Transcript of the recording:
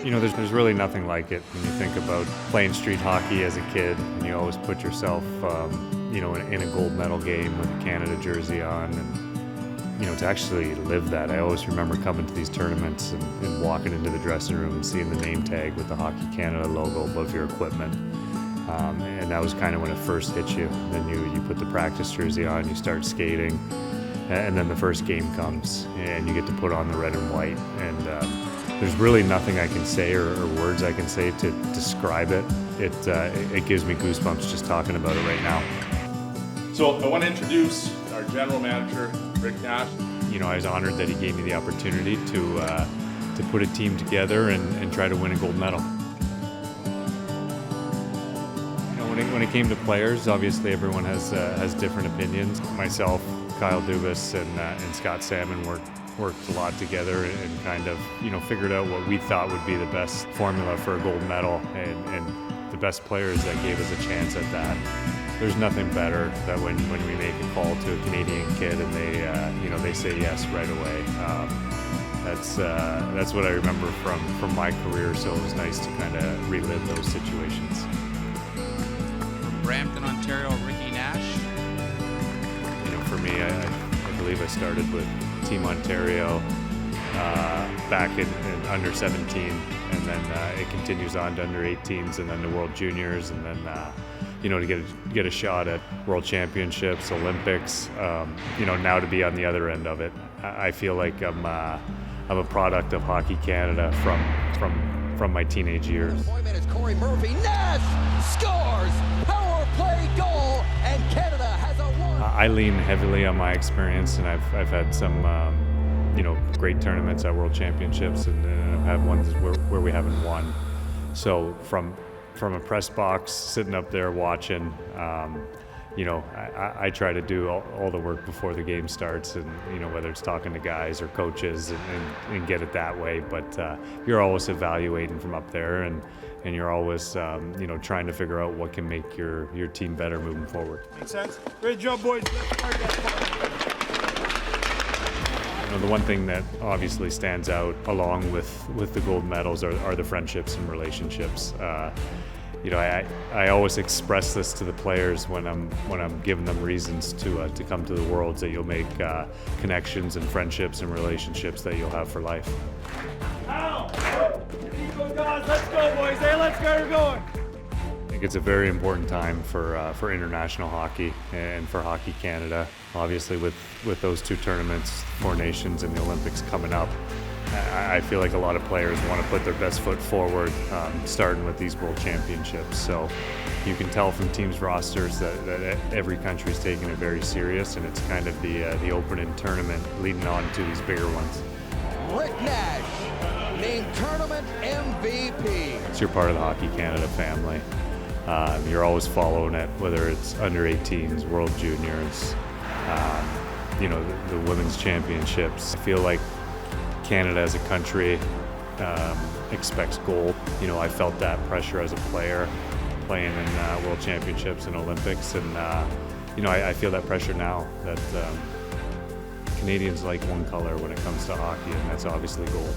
You know, there's really nothing like it when you think about playing street hockey as a kid, and you always put yourself, you know, in a gold medal game with a Canada jersey on, and, you know, to actually live that. I always remember coming to these tournaments and walking into the dressing room and seeing the name tag with the Hockey Canada logo above your equipment. And that was kind of when it first hit you. Then you put the practice jersey on, you start skating, and then the first game comes, and you get to put on the red and white. And there's really nothing I can say or words I can say to describe it. It gives me goosebumps just talking about it right now. So I want to introduce our general manager, Rick Nash. You know, I was honored that he gave me the opportunity to put a team together and try to win a gold medal. When it came to players, obviously everyone has different opinions. Myself, Kyle Dubas, and Scott Salmon worked a lot together and kind of, you know, figured out what we thought would be the best formula for a gold medal and the best players that gave us a chance at that. There's nothing better than when we make a call to a Canadian kid and they, you know, they say yes right away. That's what I remember from my career, so it was nice to kind of relive those situations. Brampton, Ontario, Ricky Nash. You know, for me, I believe I started with Team Ontario back in under 17, and then it continues on to under 18s, and then the World Juniors, and then you know, to get a shot at World Championships, Olympics. You know, now to be on the other end of it, I feel like I'm a product of Hockey Canada from my teenage years. Corey Murphy, Nash scores, power play goal, and Canada has a one. I lean heavily on my experience, and I've had some you know, great tournaments at World Championships, and I've had ones where we haven't won. So from a press box, sitting up there watching, you know, I try to do all the work before the game starts, and, you know, whether it's talking to guys or coaches and get it that way. But you're always evaluating from up there, and you're always, you know, trying to figure out what can make your team better moving forward. Makes sense? Great job, boys. Let's start that. You know, the one thing that obviously stands out along with the gold medals are the friendships and relationships. You know, I always express this to the players when I'm giving them reasons to come to the Worlds, that you'll make connections and friendships and relationships that you'll have for life. Let's go, boys. Hey, let's get her going. I think it's a very important time for international hockey and for Hockey Canada. Obviously, with those two tournaments, Four Nations and the Olympics coming up, I feel like a lot of players want to put their best foot forward, starting with these World Championships. So you can tell from teams' rosters that every country is taking it very serious, and it's kind of the opening tournament leading on to these bigger ones. Rick Nash, named tournament MVP. So you're part of the Hockey Canada family. You're always following it, whether it's under 18s, World Juniors, you know, the Women's Championships. I feel like Canada as a country expects gold. You know, I felt that pressure as a player playing in World Championships and Olympics, and you know, I feel that pressure now that Canadians like one color when it comes to hockey, and that's obviously gold.